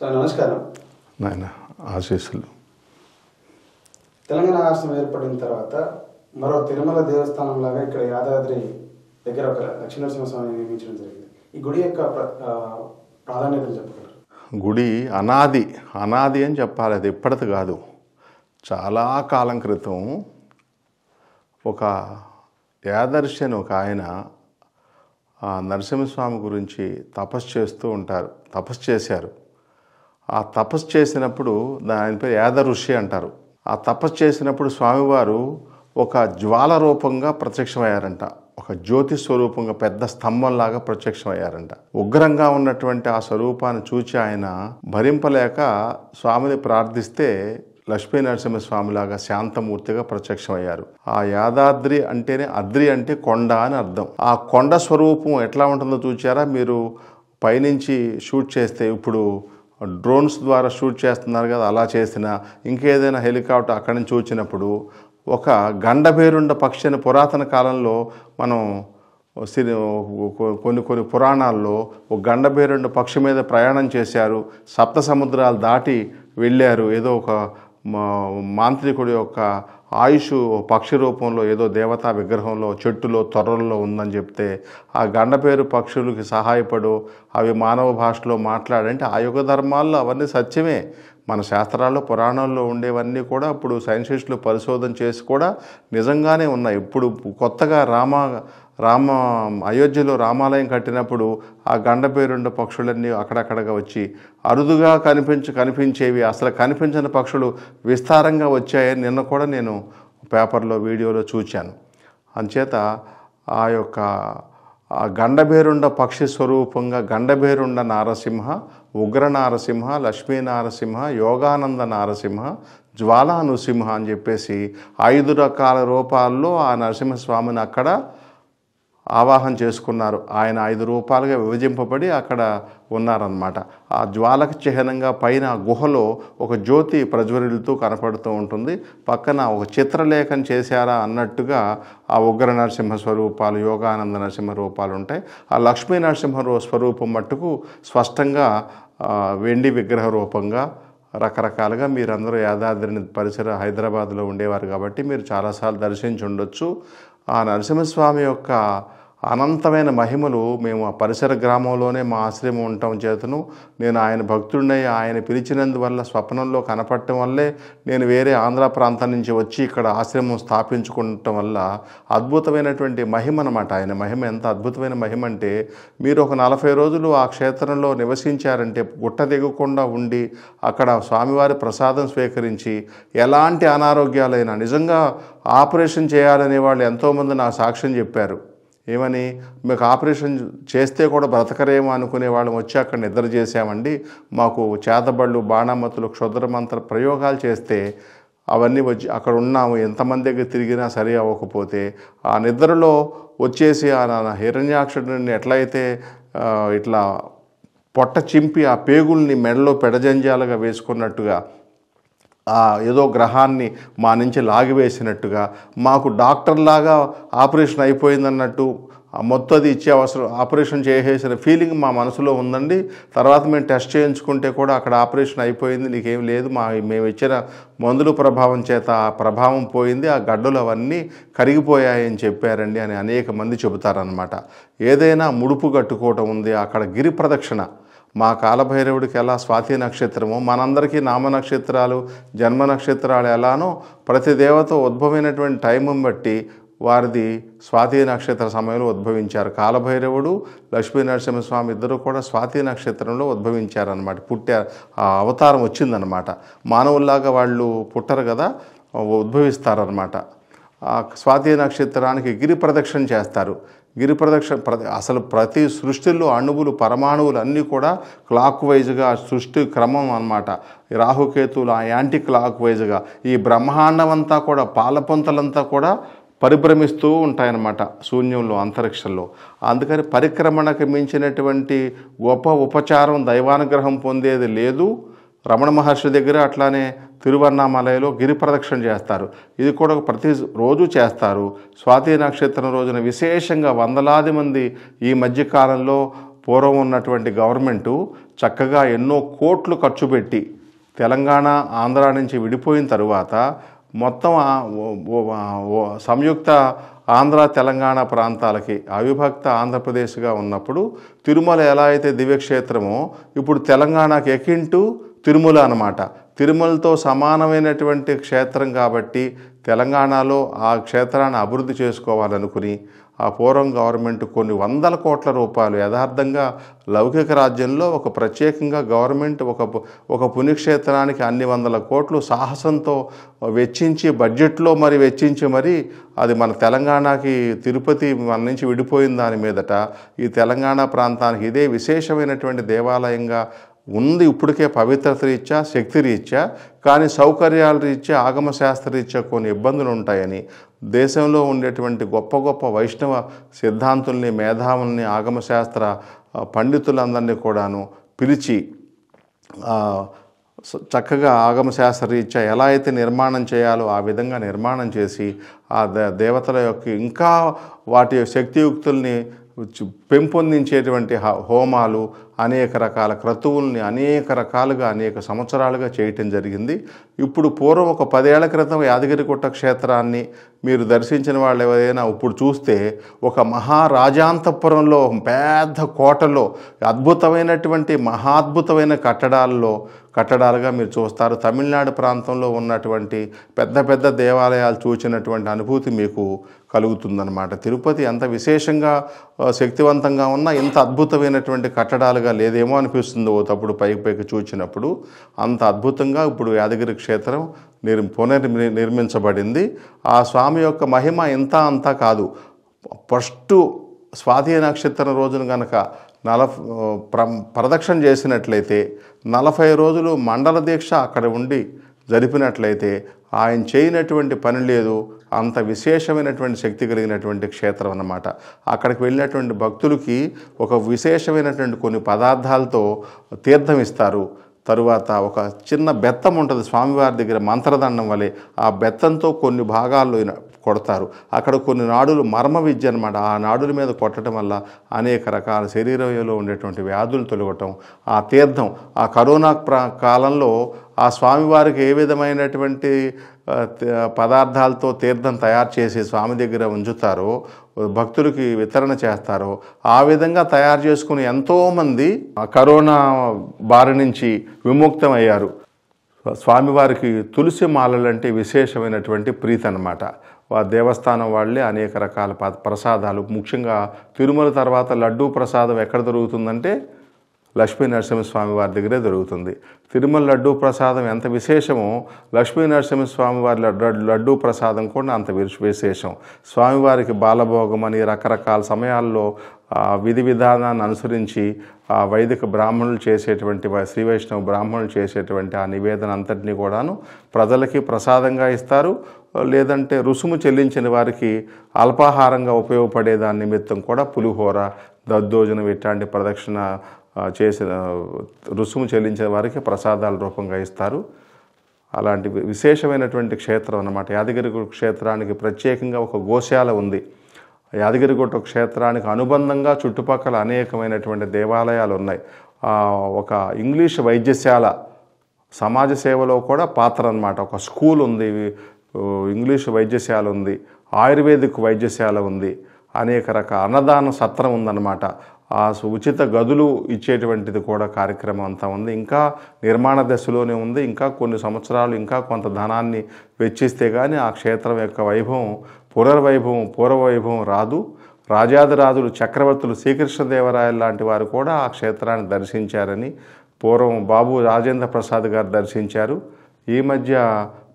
Sir నమస్కారం. నాయన ఆశీస్సులు. తెలంగాణ రాష్ట్రం ఏర్పడిన తర్వాత మరో తిరుమల దేవస్థానం లాగా ఇక్కడ యాదాద్రి దగ్గర ఒక లక్ష్మీనరసింహస్వామిని నిర్మించడం జరిగింది. ఈ గుడి యొక్క ప్రాధాన్యతను చెప్పగలరు? గుడి అనాది అని చెప్పాలి. అది ఇప్పటిది కాదు. చాలా కాలం క్రితం ఒక యాదర్శి అని ఒక ఆయన నరసింహస్వామి గురించి తపస్సు చేశారు. ఆ తపస్సు చేసినప్పుడు ఆయన పేరు యాద ఋషి అంటారు. ఆ తపస్సు చేసినప్పుడు స్వామివారు ఒక జ్వాల రూపంగా ప్రత్యక్షమయ్యారంట. ఒక జ్యోతి స్వరూపంగా పెద్ద స్తంభంలాగా ప్రత్యక్షమయ్యారంట. ఉగ్రంగా ఉన్నటువంటి ఆ స్వరూపాన్ని చూచి ఆయన భరింపలేక స్వామిని ప్రార్థిస్తే లక్ష్మీ నరసింహస్వామిలాగా శాంతమూర్తిగా ప్రత్యక్షమయ్యారు. ఆ యాదాద్రి అంటేనే అద్రి అంటే కొండ అని అర్థం. ఆ కొండ స్వరూపం ఎట్లా ఉంటుందో చూచారా? మీరు పైనుంచి షూట్ చేస్తే, ఇప్పుడు డ్రోన్స్ ద్వారా షూట్ చేస్తున్నారు కదా, అలా చేసిన ఇంకేదైనా హెలికాప్టర్ అక్కడి నుంచి వచ్చినప్పుడు ఒక గండభేరుండ పక్షి అని పురాతన కాలంలో మనం కొన్ని పురాణాల్లో ఒక గండభేరుండ పక్షి మీద ప్రయాణం చేశారు, సప్త సముద్రాలు దాటి వెళ్ళారు. ఏదో ఒక మాంత్రికుడి యొక్క ఆయుష్ పక్షి రూపంలో ఏదో దేవతా విగ్రహంలో చెట్టులో తొర్రల్లో ఉందని చెప్తే ఆ గండపేరు పక్షులకి సహాయపడు అవి మానవ భాషలో మాట్లాడంటే ఆ యుగ ధర్మాల్లో అవన్నీ సత్యమే. మన శాస్త్రాల్లో పురాణాల్లో ఉండేవన్నీ కూడా ఇప్పుడు సైంటిస్టులు పరిశోధన చేసి కూడా నిజంగానే ఉన్నాయి. ఇప్పుడు కొత్తగా అయోధ్యలో రామాలయం కట్టినప్పుడు ఆ గండపేరుండ పక్షులన్నీ అక్కడక్కడగా వచ్చి అరుదుగా కనిపించేవి, అసలు కనిపించని పక్షులు విస్తారంగా వచ్చాయని నిన్న కూడా నేను పేపర్లో వీడియోలో చూశాను. అంచేత ఆ యొక్క ఆ గండభేరుండ పక్షి స్వరూపంగా గండభేరుండ నారసింహ, ఉగ్ర నారసింహ, లక్ష్మీ నారసింహ, యోగానంద నారసింహ, జ్వాలా నృసింహ అని చెప్పేసి 5 రకాల రూపాల్లో ఆ నరసింహస్వామిని అక్కడ ఆవాహన చేసుకున్నారు. ఆయన 5 రూపాలుగా విభజింపబడి అక్కడ ఉన్నారన్నమాట. ఆ జ్వాలకు చిహ్నంగా పైన గుహలో ఒక జ్యోతి ప్రజ్వరిల్లుతూ కనపడుతూ ఉంటుంది. పక్కన ఒక చిత్రలేఖన చేశారా అన్నట్టుగా ఆ ఉగ్ర నరసింహ స్వరూపాలు, యోగానంద నరసింహ రూపాలు ఉంటాయి. ఆ లక్ష్మీ నరసింహ స్వరూపం మట్టుకు స్పష్టంగా వెండి విగ్రహ రూపంగా రకరకాలుగా మీరందరూ యాదాద్రిని పరిసర హైదరాబాద్లో ఉండేవారు కాబట్టి మీరు చాలాసార్లు దర్శించి ఉండొచ్చు. ఆ నరసింహస్వామి యొక్క అనంతమైన మహిమలు మేము ఆ పరిసర గ్రామంలోనే మా ఆశ్రమం ఉండటం చేతను నేను ఆయన భక్తుడినై ఆయన పిలిచినందువల్ల స్వప్నంలో కనపడటం వల్లే నేను వేరే ఆంధ్ర ప్రాంతం నుంచి వచ్చి ఇక్కడ ఆశ్రమం స్థాపించుకోవటం వల్ల అద్భుతమైనటువంటి మహిమ అన్నమాట. ఆయన మహిమ ఎంత అద్భుతమైన మహిమ అంటే, మీరు ఒక 40 రోజులు ఆ క్షేత్రంలో నివసించారంటే గుట్ట దిగకుండా ఉండి అక్కడ స్వామివారి ప్రసాదం స్వీకరించి ఎలాంటి అనారోగ్యాలైనా నిజంగా ఆపరేషన్ చేయాలనే వాళ్ళు ఎంతోమంది నాకు సాక్ష్యం చెప్పారు. ఏమని, మీకు ఆపరేషన్ చేస్తే కూడా బ్రతకరేమో అనుకునే వాళ్ళం వచ్చి అక్కడ నిద్ర చేశామండి, మాకు చేతబళ్ళు, బాణామతులు, క్షుద్రమంత్ర ప్రయోగాలు చేస్తే అవన్నీ వచ్చి అక్కడ ఉన్నాము, ఎంతమంది దగ్గర తిరిగినా సరి అవ్వకపోతే ఆ నిద్రలో వచ్చేసి ఆ హిరణ్యాక్షుడిని ఎట్లయితే ఇట్లా పొట్ట చింపి ఆ పేగుల్ని మెడలో పెడజంజాలుగా వేసుకున్నట్టుగా ఏదో గ్రహాన్ని మా నుంచి లాగివేసినట్టుగా మాకు డాక్టర్లాగా ఆపరేషన్ అయిపోయిందన్నట్టు మొత్తం అది ఇచ్చే అవసరం, ఆపరేషన్ చేసేసిన ఫీలింగ్ మా మనసులో ఉందండి. తర్వాత మేము టెస్ట్ చేయించుకుంటే కూడా అక్కడ ఆపరేషన్ అయిపోయింది, నీకేం లేదు, మేము ఇచ్చిన మందుల ప్రభావం చేత ఆ ప్రభావం పోయింది, ఆ గడ్డలు అవన్నీ కరిగిపోయాయని చెప్పారండి అని అనేక మంది చెబుతారనమాట. ఏదైనా ముడుపు కట్టుకోవటం ఉంది. అక్కడ గిరి ప్రదక్షిణ, మా కాలభైరవుడికి ఎలా స్వాతి నక్షత్రమో మనందరికీ నామ నక్షత్రాలు, జన్మ నక్షత్రాలు ఎలానో ప్రతి దేవత ఉద్భవమైనటువంటి టైంని బట్టి వారిది స్వాతి నక్షత్ర సమయంలో ఉద్భవించారు. కాలభైరవుడు, లక్ష్మీ నరసింహస్వామి ఇద్దరు కూడా స్వాతి నక్షత్రంలో ఉద్భవించారనమాట. పుట్టారు, ఆ అవతారం వచ్చిందనమాట. మానవుల్లాగా వాళ్ళు పుట్టరు కదా, ఉద్భవిస్తారనమాట. ఆ స్వాతి నక్షత్రానికి గిరి ప్రదక్షిణ చేస్తారు. గిరి ప్రదక్షిణ అసలు ప్రతి సృష్టిలో అణువులు, పరమాణువులు అన్నీ కూడా క్లాక్ వైజ్గా సృష్టి క్రమం అన్నమాట. రాహుకేతువులు యాంటీ క్లాక్ వైజ్గా ఈ బ్రహ్మాండం అంతా కూడా, పాలపొంతలంతా కూడా పరిభ్రమిస్తూ ఉంటాయన్నమాట శూన్యంలో, అంతరిక్షంలో. అందుకని పరిక్రమణకు మించినటువంటి గొప్ప ఉపచారం, దైవానుగ్రహం పొందేది లేదు. రమణ మహర్షి దగ్గర అట్లానే తిరువన్నామలైలో గిరి ప్రదక్షిణ చేస్తారు. ఇది కూడా ప్రతి రోజు చేస్తారు. స్వాతి నక్షత్రం రోజున విశేషంగా వందలాది మంది ఈ మధ్యకాలంలో పూర్వం ఉన్నటువంటి గవర్నమెంటు చక్కగా ఎన్నో కోట్లు ఖర్చు పెట్టి తెలంగాణ ఆంధ్ర నుంచి విడిపోయిన తరువాత మొత్తం సంయుక్త ఆంధ్ర తెలంగాణ ప్రాంతాలకి అవిభక్త ఆంధ్రప్రదేశ్గా ఉన్నప్పుడు తిరుమల ఎలా అయితే దివ్యక్షేత్రమో ఇప్పుడు తెలంగాణకి ఎకింటూ తిరుమల అన్నమాట. తిరుమలతో సమానమైనటువంటి క్షేత్రం కాబట్టి తెలంగాణలో ఆ క్షేత్రాన్ని అభివృద్ధి చేసుకోవాలనుకుని ఆ పూర్వం గవర్నమెంట్ కొన్ని వందల కోట్ల రూపాయలు యథార్థంగా లౌకిక రాజ్యంలో ఒక ప్రత్యేకంగా గవర్నమెంట్ ఒక పుణ్యక్షేత్రానికి అన్ని వందల కోట్లు సాహసంతో వెచ్చించి బడ్జెట్లో మరి వెచ్చించి మరి అది మన తెలంగాణకి తిరుపతి మన నుంచి విడిపోయిన దాని మీదట ఈ తెలంగాణ ప్రాంతానికి ఇదే విశేషమైనటువంటి దేవాలయంగా ఉంది. ఇప్పటికే పవిత్రత రీత్యా శక్తి రీత్యా, కానీ సౌకర్యాల రీత్యా ఆగమశాస్త్ర రీత్యా కొన్ని ఇబ్బందులు ఉంటాయని దేశంలో ఉండేటువంటి గొప్ప గొప్ప వైష్ణవ సిద్ధాంతుల్ని మేధావుల్ని ఆగమశాస్త్ర పండితులందరినీ కూడాను పిలిచి చక్కగా ఆగమశాస్త్ర రీత్యా ఎలా అయితే నిర్మాణం చేయాలో ఆ విధంగా నిర్మాణం చేసి ఆ దేవతల యొక్క ఇంకా వాటి శక్తియుక్తుల్ని పెంపొందించేటువంటి హోమాలు అనేక రకాల క్రతువుల్ని అనేక రకాలుగా అనేక సంవత్సరాలుగా చేయటం జరిగింది. ఇప్పుడు పూర్వం ఒక 10 ఏళ్ల క్రితం యాదగిరిగుట్ట క్షేత్రాన్ని మీరు దర్శించిన వాళ్ళు ఎవరైనా ఇప్పుడు చూస్తే ఒక మహారాజాంతపురంలో పెద్ద కోటలో అద్భుతమైనటువంటి మహాద్భుతమైన కట్టడాలుగా మీరు చూస్తారు. తమిళనాడు ప్రాంతంలో ఉన్నటువంటి పెద్ద పెద్ద దేవాలయాలు చూసినటువంటి అనుభూతి మీకు కలుగుతుందన్నమాట. తిరుపతి ఎంత విశేషంగా శక్తివంతంగా ఉన్నా ఇంత అద్భుతమైనటువంటి కట్టడాలుగా లేదేమో అనిపిస్తుంది తప్పుడు పైకి చూసినప్పుడు. అంత అద్భుతంగా ఇప్పుడు యాదగిరి క్షేత్రం పునర్నిర్మించబడింది. ఆ స్వామి యొక్క మహిమ ఇంత అంతా కాదు. ఫస్ట్ స్వాతి నక్షత్రం రోజున కనుక ప్రదక్షిణ చేసినట్లయితే 40 రోజులు మండల దీక్ష అక్కడ ఉండి జరిపినట్లయితే ఆయన చేయనటువంటి పని లేదు. అంత విశేషమైనటువంటి శక్తి కలిగినటువంటి క్షేత్రం అన్నమాట. అక్కడికి వెళ్ళినటువంటి భక్తులకి ఒక విశేషమైనటువంటి కొన్ని పదార్థాలతో తీర్థం ఇస్తారు. తరువాత ఒక చిన్న బెత్తం ఉంటుంది స్వామివారి దగ్గర మంత్రదండం వలె. ఆ బెత్తంతో కొన్ని భాగాల్లో కొడతారు. అక్కడ కొన్ని నాడులు మర్మ విద్య అనమాట. ఆ నాడుల మీద కొట్టడం వల్ల అనేక రకాల శరీరంలో ఉండేటువంటి వ్యాధులు తొలగటం. ఆ తీర్థం ఆ కరోనా కాలంలో ఆ స్వామివారికి ఏ విధమైనటువంటి పదార్థాలతో తీర్థం తయారు చేసి స్వామి దగ్గర ఉంచుతారో భక్తులకి వితరణ చేస్తారో ఆ విధంగా తయారు చేసుకుని ఎంతోమంది కరోనా బారి నుంచి విముక్తమయ్యారు. స్వామివారికి తులసి మాలలంటే విశేషమైనటువంటి ప్రీతి అన్నమాట. దేవస్థానం వాళ్ళే అనేక రకాల ప్రసాదాలు, ముఖ్యంగా తిరుమల తర్వాత లడ్డూ ప్రసాదం ఎక్కడ దొరుకుతుందంటే లక్ష్మీ నరసింహస్వామి వారి దగ్గరే దొరుకుతుంది. తిరుమల లడ్డూ ప్రసాదం ఎంత విశేషమో లక్ష్మీ నరసింహస్వామి వారి లడ్డూ ప్రసాదం కూడా అంత విశేషం. స్వామివారికి బాలభోగం అని రకరకాల సమయాల్లో విధి విధానాన్ని అనుసరించి వైదిక బ్రాహ్మణులు చేసేటువంటి శ్రీ వైష్ణవ బ్రాహ్మణులు చేసేటువంటి ఆ నివేదన అంతటినీ కూడాను ప్రజలకి ప్రసాదంగా ఇస్తారు. లేదంటే రుసుము చెల్లించిన వారికి అల్పాహారంగా ఉపయోగపడే దాని నిమిత్తం కూడా పులిహోర, దద్దోజనం ఇట్లాంటి ప్రదక్షిణ చేసిన రుసుము చెల్లించిన వారికి ప్రసాదాల రూపంగా ఇస్తారు. అలాంటి విశేషమైనటువంటి క్షేత్రం అన్నమాట. యాదగిరిగుట్ట క్షేత్రానికి ప్రత్యేకంగా ఒక గోశాల ఉంది. యాదగిరిగుట్ట క్షేత్రానికి అనుబంధంగా చుట్టుపక్కల అనేకమైనటువంటి దేవాలయాలు ఉన్నాయి. ఒక ఇంగ్లీష్ వైద్యశాల సమాజ సేవలో కూడా పాత్ర అన్నమాట. ఒక స్కూల్ ఉంది, ఇంగ్లీష్ వైద్యశాల ఉంది, ఆయుర్వేదిక్ వైద్యశాల ఉంది, అనేక రకాల అన్నదాన సత్రం ఉందన్నమాట. ఆ ఉచిత గదులు ఇచ్చేటువంటిది కూడా కార్యక్రమం అంతా ఉంది. ఇంకా నిర్మాణ దశలోనే ఉంది. ఇంకా కొన్ని సంవత్సరాలు ఇంకా కొంత ధనాన్ని వెచ్చిస్తే కానీ ఆ క్షేత్రం యొక్క వైభవం పూర్వవైభవం రాదు. రాజాదిరాజులు చక్రవర్తులు శ్రీకృష్ణదేవరాయలు లాంటి వారు కూడా ఆ క్షేత్రాన్ని దర్శించారని పూర్వం బాబు రాజేంద్ర ప్రసాద్ గారు దర్శించారు. ఈ మధ్య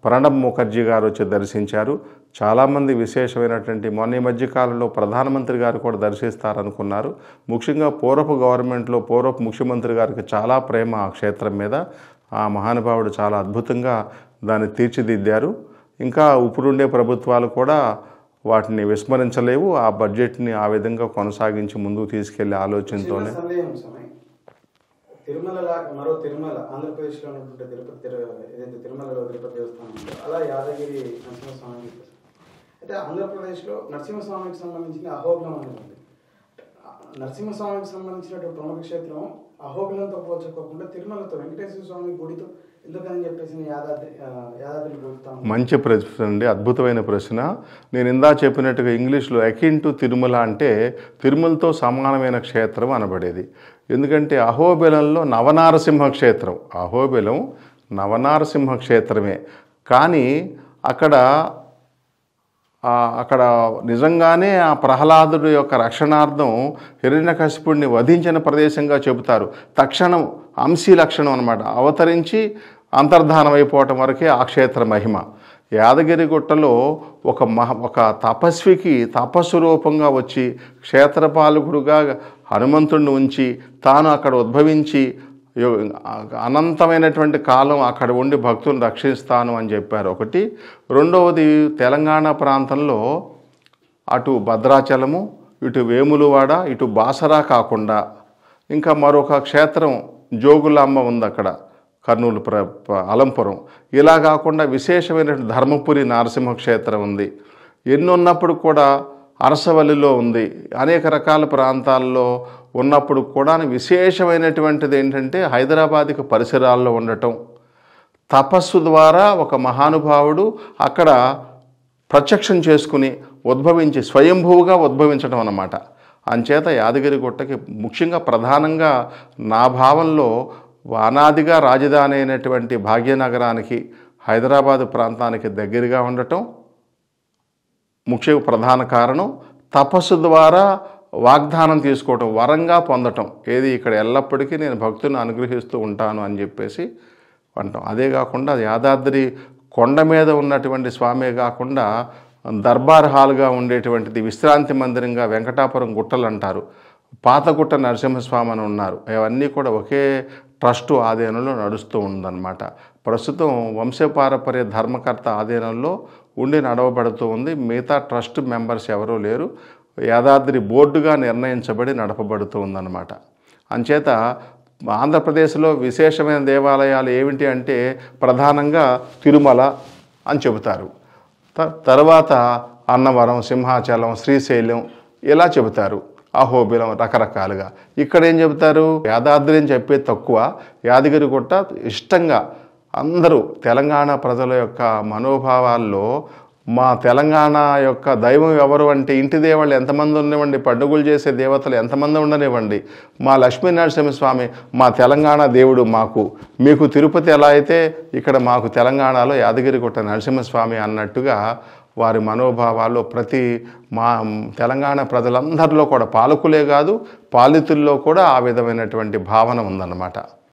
ప్రణబ్ ముఖర్జీ గారు వచ్చి దర్శించారు. చాలామంది విశేషమైనటువంటి మొన్న ఈ మధ్యకాలంలో ప్రధానమంత్రి గారు కూడా దర్శిస్తారనుకున్నారు. ముఖ్యంగా పూర్వపు గవర్నమెంట్లో పూర్వపు ముఖ్యమంత్రి గారికి చాలా ప్రేమ ఆ క్షేత్రం మీద. ఆ మహానుభావుడు చాలా అద్భుతంగా దాన్ని తీర్చిదిద్దారు. ఇంకా ఇప్పుడుండే ప్రభుత్వాలు కూడా వాటిని విస్మరించలేవు. ఆ బడ్జెట్ని ఆ విధంగా కొనసాగించి ముందుకు తీసుకెళ్లే ఆలోచనతోనే మరో తిరుమల ఆంధ్రప్రదేశ్లో ఉన్నటువంటి ఏదైతే తిరుమలలో తిరుపతి దేవస్థానం ఉందో అలా యాదగిరి నరసింహస్వామి. అయితే ఆంధ్రప్రదేశ్లో నరసింహస్వామికి సంబంధించిన అహోబిలం అనేది ఉంది. నరసింహస్వామికి సంబంధించినటువంటి ప్రముఖ క్షేత్రం అహోబిలంతో పోల్చుకోకుండా తిరుమలతో వెంకటేశ్వర స్వామి గుడితో ఎందుకని చెప్పేసి యాదాద్రి పోలుతాం? మంచి ప్రశ్న అండి, అద్భుతమైన ప్రశ్న. నేను ఇందా చెప్పినట్టుగా ఇంగ్లీష్లో అకిన్ టు తిరుమల అంటే తిరుమలతో సమానమైన క్షేత్రం అనబడేది. ఎందుకంటే అహోబిలంలో నవనారసింహ క్షేత్రం, అహోబిలం నవనారసింహ క్షేత్రమే. కానీ అక్కడ నిజంగానే ఆ ప్రహ్లాదుడి యొక్క రక్షణార్థం హిరణ్యకశిపుడిని వధించిన ప్రదేశంగా చెబుతారు. తక్షణం అంశీ లక్షణం అనమాట, అవతరించి అంతర్ధానం అయిపోవటం వరకే ఆ క్షేత్ర మహిమ. యాదగిరిగుట్టలో ఒక తపస్వికి తపస్సు రూపంగా వచ్చి క్షేత్రపాలకుడుగా హనుమంతుడిని ఉంచి తాను అక్కడ ఉద్భవించి అనంతమైనటువంటి కాలం అక్కడ ఉండి భక్తులను రక్షిస్తాను అని చెప్పారు ఒకటి. రెండవది, తెలంగాణ ప్రాంతంలో అటు భద్రాచలము, ఇటు వేములవాడ, ఇటు బాసరా కాకుండా ఇంకా మరొక క్షేత్రం జోగులాంబ ఉంది అక్కడ, కర్నూలు అలంపురం. ఇలా కాకుండా విశేషమైన ధర్మపురి నరసింహ క్షేత్రం ఉంది. ఎన్నున్నప్పుడు కూడా అరసవల్లిలో ఉంది. అనేక రకాల ప్రాంతాల్లో ఉన్నప్పుడు కూడా విశేషమైనటువంటిది ఏంటంటే హైదరాబాద్కి పరిసరాల్లో ఉండటం. తపస్సు ద్వారా ఒక మహానుభావుడు అక్కడ ప్రత్యక్షం చేసుకుని ఉద్భవించి స్వయంభూగా ఉద్భవించడం అన్నమాట. అంచేత యాదగిరిగుట్టకి ముఖ్యంగా ప్రధానంగా నా భావంలో అనాదిగా రాజధాని అయినటువంటి భాగ్యనగరానికి హైదరాబాదు ప్రాంతానికి దగ్గరగా ఉండటం ముఖ్య ప్రధాన కారణం. తపస్సు ద్వారా వాగ్దానం తీసుకోవటం, వరంగా పొందటం, ఏది ఇక్కడ ఎల్లప్పటికీ నేను భక్తులను అనుగ్రహిస్తూ ఉంటాను అని చెప్పేసి అంటాం. అదే కాకుండా యాదాద్రి కొండ మీద ఉన్నటువంటి స్వామే కాకుండా దర్బార్ హాల్గా ఉండేటువంటిది విశ్రాంతి మందిరంగా వెంకటాపురం గుట్టలు అంటారు. పాతగుట్ట నరసింహస్వామి అని ఉన్నారు. అవన్నీ కూడా ఒకే ట్రస్టు ఆధీనంలో నడుస్తూ ఉందన్నమాట. ప్రస్తుతం వంశపారపర్య ధర్మకర్త ఆధీనంలో ఉండి నడవబడుతూ ఉంది. మిగతా ట్రస్ట్ మెంబర్స్ ఎవరూ లేరు. యాదాద్రి బోర్డుగా నిర్ణయించబడి నడపబడుతూ ఉందన్నమాట. అంచేత ఆంధ్రప్రదేశ్లో విశేషమైన దేవాలయాలు ఏమిటి అంటే ప్రధానంగా తిరుమల అని చెబుతారు. తర్వాత అన్నవరం, సింహాచలం, శ్రీశైలం ఇలా చెబుతారు. అహోబిలం రకరకాలుగా. ఇక్కడ ఏం చెబుతారు? యాదాద్రి అని చెప్పే తక్కువ, యాదగిరిగుట్ట ఇష్టంగా అందరూ తెలంగాణ ప్రజల యొక్క మనోభావాల్లో మా తెలంగాణ యొక్క దైవం ఎవరు అంటే ఇంటి దేవుళ్ళు ఎంతమంది ఉండనివ్వండి, పండుగలు చేసే దేవతలు ఎంతమంది ఉండనివ్వండి, మా లక్ష్మీనరసింహస్వామి మా తెలంగాణ దేవుడు మాకు. మీకు తిరుపతి ఎలా అయితే ఇక్కడ మాకు తెలంగాణలో యాదగిరిగుట్ట నరసింహస్వామి అన్నట్టుగా వారి మనోభావాల్లో మా తెలంగాణ ప్రజలందరిలో కూడా, పాలకులే కాదు పాలితుల్లో కూడా ఆ విధమైనటువంటి భావన ఉందన్నమాట.